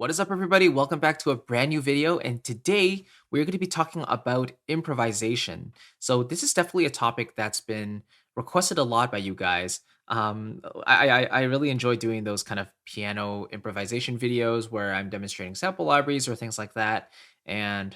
What is up, everybody? Welcome back to a brand new video. And today we're going to be talking about improvisation. So, this is definitely a topic that's been requested a lot by you guys. I really enjoy doing those kind of piano improvisation videos where I'm demonstrating sample libraries or things like that. And,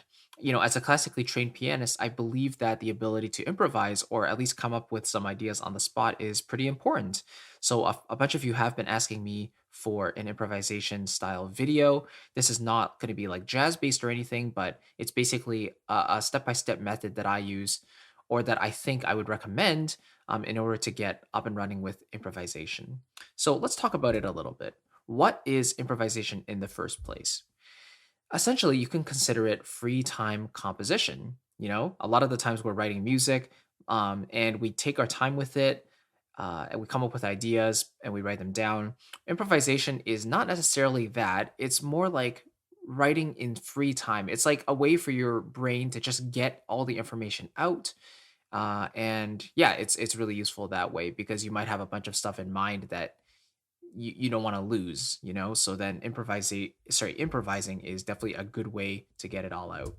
as a classically trained pianist, I believe that the ability to improvise or at least come up with some ideas on the spot is pretty important. So, a bunch of you have been asking me for an improvisation style video. This is not going to be like jazz based or anything, but it's basically a step by step method that I use or that I think I would recommend in order to get up and running with improvisation. So let's talk about it a little bit. What is improvisation in the first place? Essentially, you can consider it free time composition. A lot of the times we're writing music and we take our time with it and we come up with ideas and we write them down. Improvisation is not necessarily that, it's more like writing in free time. It's like a way for your brain to just get all the information out. And yeah, it's really useful that way because you might have a bunch of stuff in mind that you don't want to lose, so then improvising is definitely a good way to get it all out.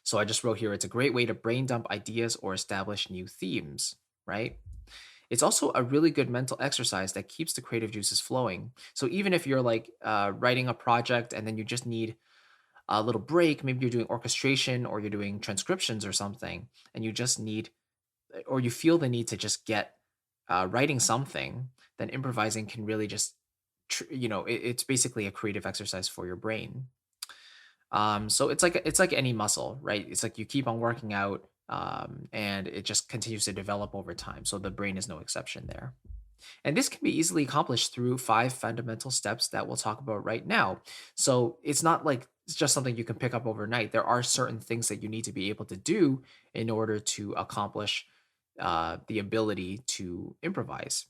So I just wrote here, it's a great way to brain dump ideas or establish new themes, right? It's also a really good mental exercise that keeps the creative juices flowing. So even if you're like writing a project and then you just need a little break, maybe you're doing orchestration or you're doing transcriptions or something, and you just need, or you feel the need to just get writing something, then improvising can really just, it's basically a creative exercise for your brain. So it's like any muscle, right? It's like you keep on working out, and it just continues to develop over time. So the brain is no exception there. And this can be easily accomplished through five fundamental steps that we'll talk about right now. So it's not like it's just something you can pick up overnight. There are certain things that you need to be able to do in order to accomplish the ability to improvise.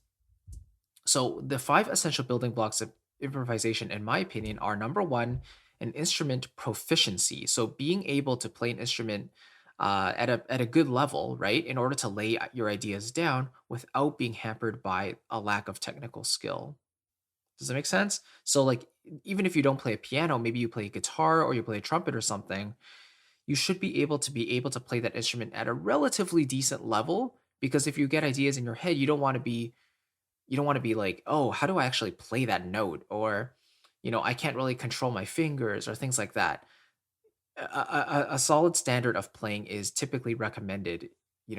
So the five essential building blocks of improvisation, in my opinion, are number one, an instrument proficiency. So being able to play an instrument at a good level, right, in order to lay your ideas down without being hampered by a lack of technical skill. Does that make sense? So like even if you don't play a piano, maybe you play a guitar or you play a trumpet or something, you should be able to play that instrument at a relatively decent level because if you get ideas in your head, you don't want to be like, "Oh, how do I actually play that note?" Or, "I can't really control my fingers," or things like that. A solid standard of playing is typically recommended,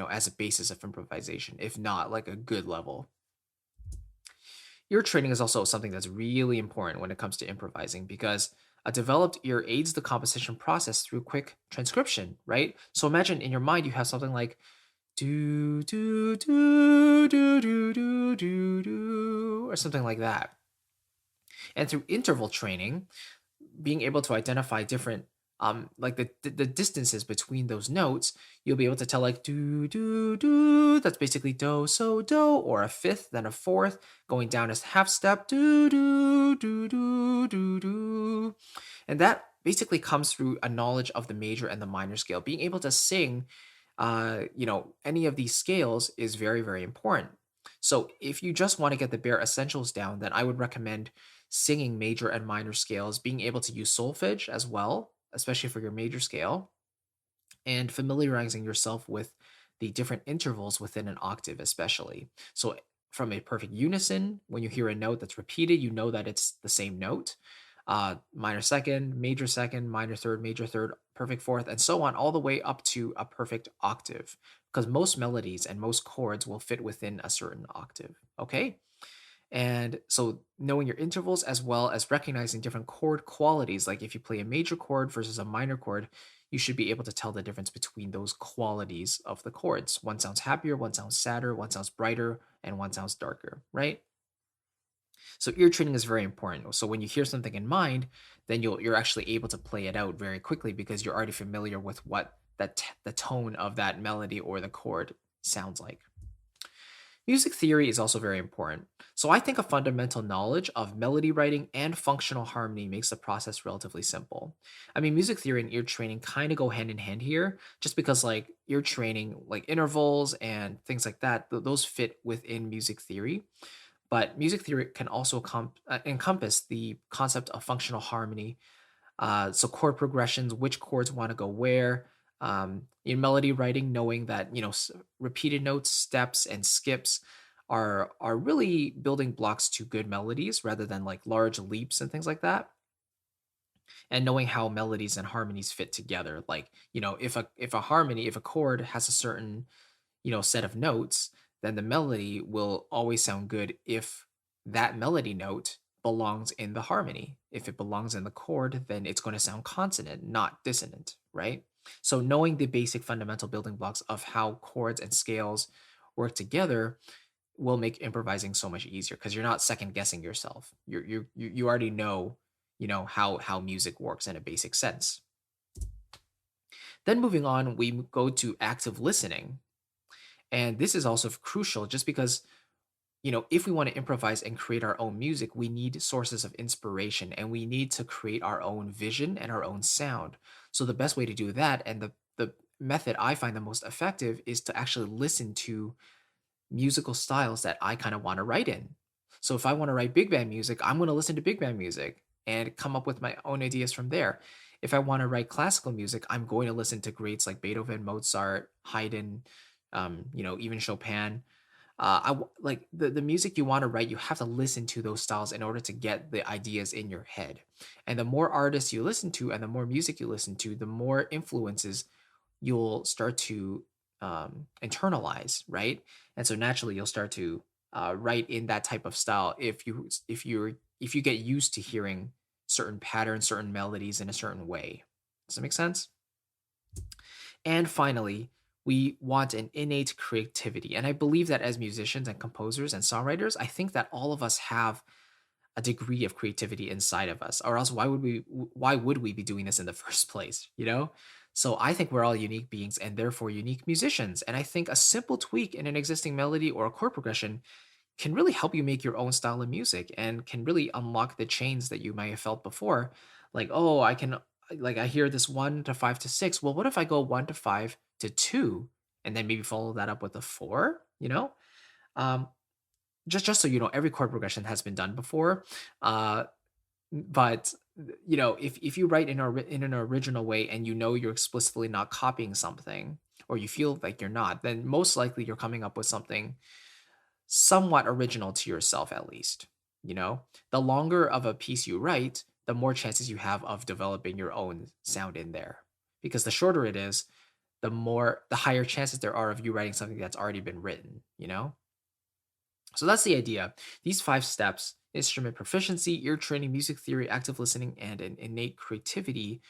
as a basis of improvisation, if not like a good level. Ear training is also something that's really important when it comes to improvising because a developed ear aids the composition process through quick transcription, right? So imagine in your mind you have something like do do do do do do do do or something like that. And through interval training, being able to identify different like the distances between those notes, you'll be able to tell like do do do, that's basically do so do, or a fifth then a fourth going down as half step do do do do do do. And that basically comes through a knowledge of the major and the minor scale. Being able to sing any of these scales is very, very important. So if you just want to get the bare essentials down, then I would recommend singing major and minor scales, being able to use solfege as well, especially for your major scale, and familiarizing yourself with the different intervals within an octave, especially. So from a perfect unison, when you hear a note that's repeated, you know that it's the same note. Second, major third, perfect fourth, and so on, all the way up to a perfect octave, because most melodies and most chords will fit within a certain octave. Okay. And so knowing your intervals as well as recognizing different chord qualities, like if you play a major chord versus a minor chord, you should be able to tell the difference between those qualities of the chords. One sounds happier, one sounds sadder, one sounds brighter, and one sounds darker, right? So ear training is very important. So when you hear something in mind, then you're actually able to play it out very quickly because you're already familiar with what the tone of that melody or the chord sounds like. Music theory is also very important. So I think a fundamental knowledge of melody writing and functional harmony makes the process relatively simple. I mean, music theory and ear training kind of go hand in hand here, just because like ear training, like intervals and things like that, those fit within music theory. But music theory can also encompass the concept of functional harmony, so chord progressions, which chords want to go where. In melody writing, knowing that repeated notes, steps, and skips are really building blocks to good melodies rather than like large leaps and things like that. And knowing how melodies and harmonies fit together, like if a chord has a certain set of notes, then the melody will always sound good if that melody note belongs in the harmony. If it belongs in the chord, then it's going to sound consonant, not dissonant, right? So knowing the basic fundamental building blocks of how chords and scales work together will make improvising so much easier because you're not second guessing yourself. You already know, how music works in a basic sense. Then moving on, we go to active listening. And this is also crucial just because, if we want to improvise and create our own music, we need sources of inspiration and we need to create our own vision and our own sound. So the best way to do that, and the method I find the most effective, is to actually listen to musical styles that I kind of want to write in. So if I want to write big band music, I'm going to listen to big band music and come up with my own ideas from there. If I want to write classical music, I'm going to listen to greats like Beethoven, Mozart, Haydn, even Chopin. Like the music you want to write, you have to listen to those styles in order to get the ideas in your head. And the more artists you listen to and the more music you listen to, the more influences you'll start to internalize, right? And so naturally, you'll start to write in that type of style if you get used to hearing certain patterns, certain melodies in a certain way. Does that make sense? And finally, we want an innate creativity. And I believe that as musicians and composers and songwriters, I think that all of us have a degree of creativity inside of us, or else why would we be doing this in the first place, So I think we're all unique beings and therefore unique musicians. And I think a simple tweak in an existing melody or a chord progression can really help you make your own style of music and can really unlock the chains that you might have felt before. Like, oh, I hear this 1 to 5 to 6. Well, what if I go 1 to 5 to 2 and then maybe follow that up with a 4? Um, just so you know, every chord progression has been done before. But if you write in an original way and you're explicitly not copying something, or you feel like you're not, then most likely you're coming up with something somewhat original to yourself, at least. The longer of a piece you write, the more chances you have of developing your own sound in there. Because the shorter it is, the higher chances there are of you writing something that's already been written. So that's the idea. These 5 steps: instrument proficiency, ear training, music theory, active listening, and an innate creativity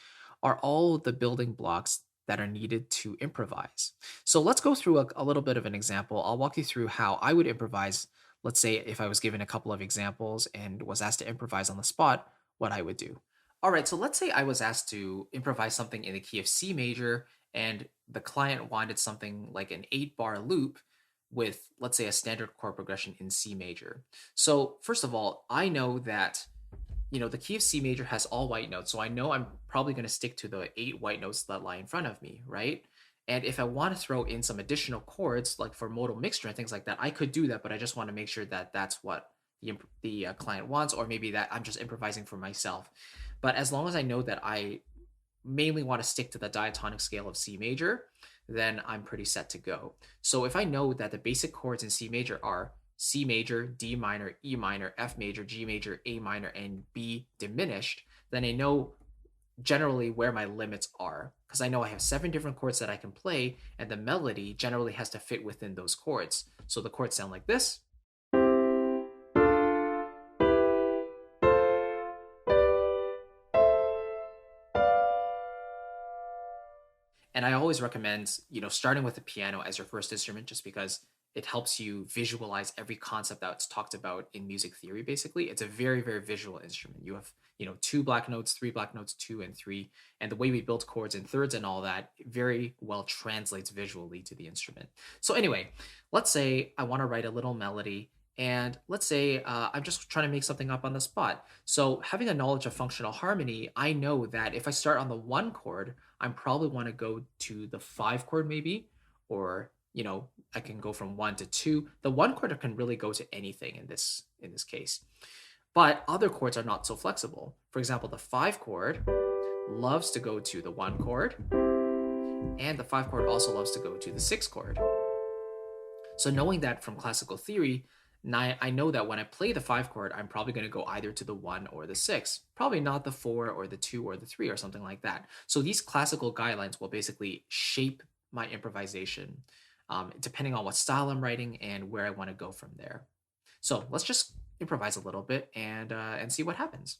are all the building blocks that are needed to improvise. So let's go through a little bit of an example. I'll walk you through how I would improvise. Let's say if I was given a couple of examples and was asked to improvise on the spot, what I would do. All right, so let's say I was asked to improvise something in the key of C major, and the client wanted something like an 8-bar loop with, let's say, a standard chord progression in C major. So first of all, I know that the key of C major has all white notes, so I know I'm probably going to stick to the 8 white notes that lie in front of me, right? And if I want to throw in some additional chords, like for modal mixture and things like that, I could do that, but I just want to make sure that that's what the client wants, or maybe that I'm just improvising for myself. But as long as I know that I mainly want to stick to the diatonic scale of C major, then I'm pretty set to go. So if I know that the basic chords in C major are C major, D minor, E minor, F major, G major, A minor, and B diminished, then I know generally where my limits are, because I know I have 7 different chords that I can play, and the melody generally has to fit within those chords. So the chords sound like this. And I always recommend, starting with the piano as your first instrument, just because it helps you visualize every concept that's talked about in music theory. Basically, it's a very, very visual instrument. You have, 2 black notes, 3 black notes, 2 and 3, and the way we build chords and thirds and all that very well translates visually to the instrument. So anyway, let's say I want to write a little melody. And let's say I'm just trying to make something up on the spot. So having a knowledge of functional harmony, I know that if I start on the 1 chord, I probably want to go to the 5 chord maybe, or I can go from 1 to 2. The 1 chord can really go to anything in this case. But other chords are not so flexible. For example, the 5 chord loves to go to the 1 chord, and the 5 chord also loves to go to the 6 chord. So knowing that from classical theory, I know that when I play the 5 chord, I'm probably going to go either to the 1 or the 6, probably not the 4 or the 2 or the 3 or something like that. So these classical guidelines will basically shape my improvisation, depending on what style I'm writing and where I want to go from there. So let's just improvise a little bit and see what happens.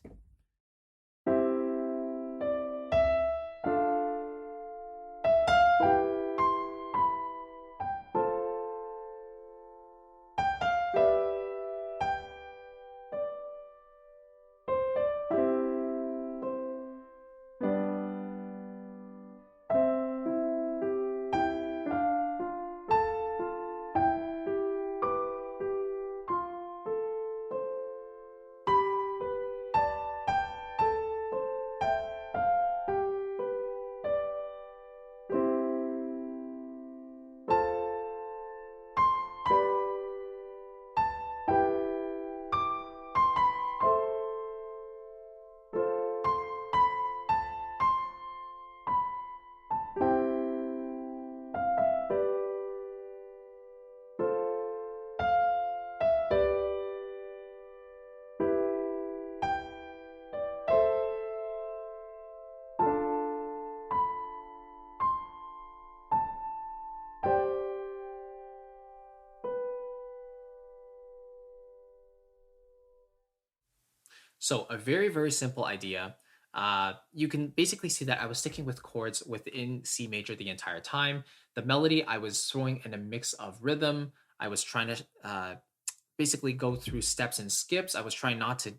So a very, very simple idea. You can basically see that I was sticking with chords within C major the entire time. The melody I was throwing in a mix of rhythm. I was trying to basically go through steps and skips. I was trying not to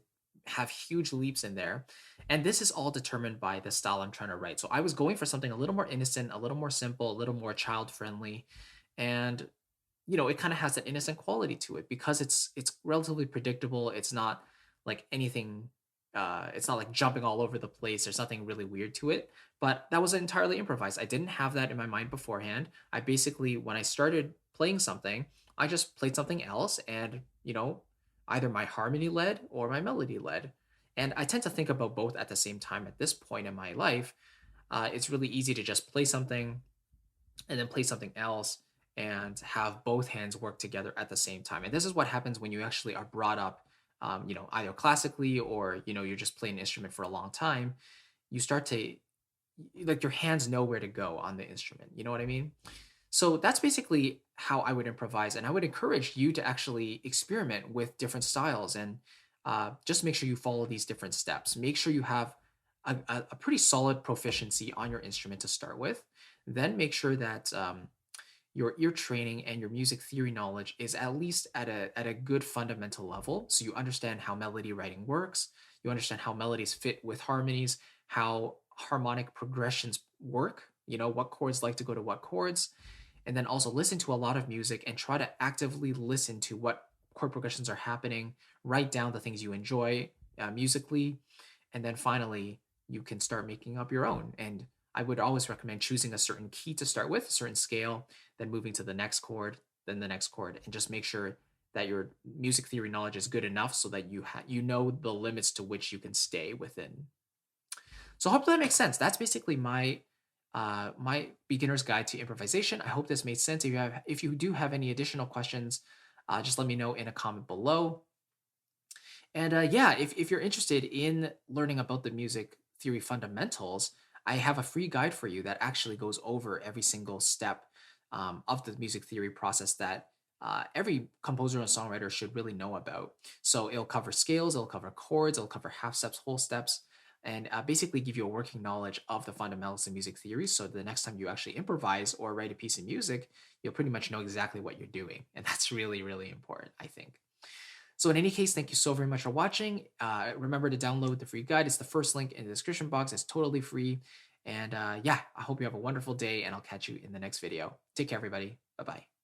have huge leaps in there. And this is all determined by the style I'm trying to write. So I was going for something a little more innocent, a little more simple, a little more child friendly. And it kind of has that innocent quality to it because it's relatively predictable. It's not like anything it's not like jumping all over the place. There's nothing really weird to it. But that was entirely improvised. I didn't have that in my mind beforehand. I basically when I started playing something, I just played something else and, either my harmony led or my melody led. And I tend to think about both at the same time at this point in my life. It's really easy to just play something and then play something else and have both hands work together at the same time. And this is what happens when you actually are brought up, either classically or, you're just playing an instrument for a long time. You start to, like, your hands know where to go on the instrument. You know what I mean? So that's basically how I would improvise. And I would encourage you to actually experiment with different styles and just make sure you follow these different steps. Make sure you have a pretty solid proficiency on your instrument to start with. Then make sure that your ear training and your music theory knowledge is at least at a good fundamental level. So you understand how melody writing works, you understand how melodies fit with harmonies, how harmonic progressions work, what chords like to go to what chords, and then also listen to a lot of music and try to actively listen to what chord progressions are happening, write down the things you enjoy musically, and then finally you can start making up your own. And I would always recommend choosing a certain key to start with, a certain scale, then moving to the next chord, then the next chord, and just make sure that your music theory knowledge is good enough so that you know the limits to which you can stay within. So hopefully that makes sense. That's basically my beginner's guide to improvisation. I hope this made sense. If you do have any additional questions, just let me know in a comment below. And yeah, if you're interested in learning about the music theory fundamentals, I have a free guide for you that actually goes over every single step of the music theory process that every composer and songwriter should really know about. So it'll cover scales, it'll cover chords, it'll cover half steps, whole steps, and basically give you a working knowledge of the fundamentals of music theory. So the next time you actually improvise or write a piece of music, you'll pretty much know exactly what you're doing. And that's really, really important, I think. So in any case, thank you so very much for watching. Remember to download the free guide. It's the first link in the description box. It's totally free. And yeah, I hope you have a wonderful day and I'll catch you in the next video. Take care, everybody. Bye-bye.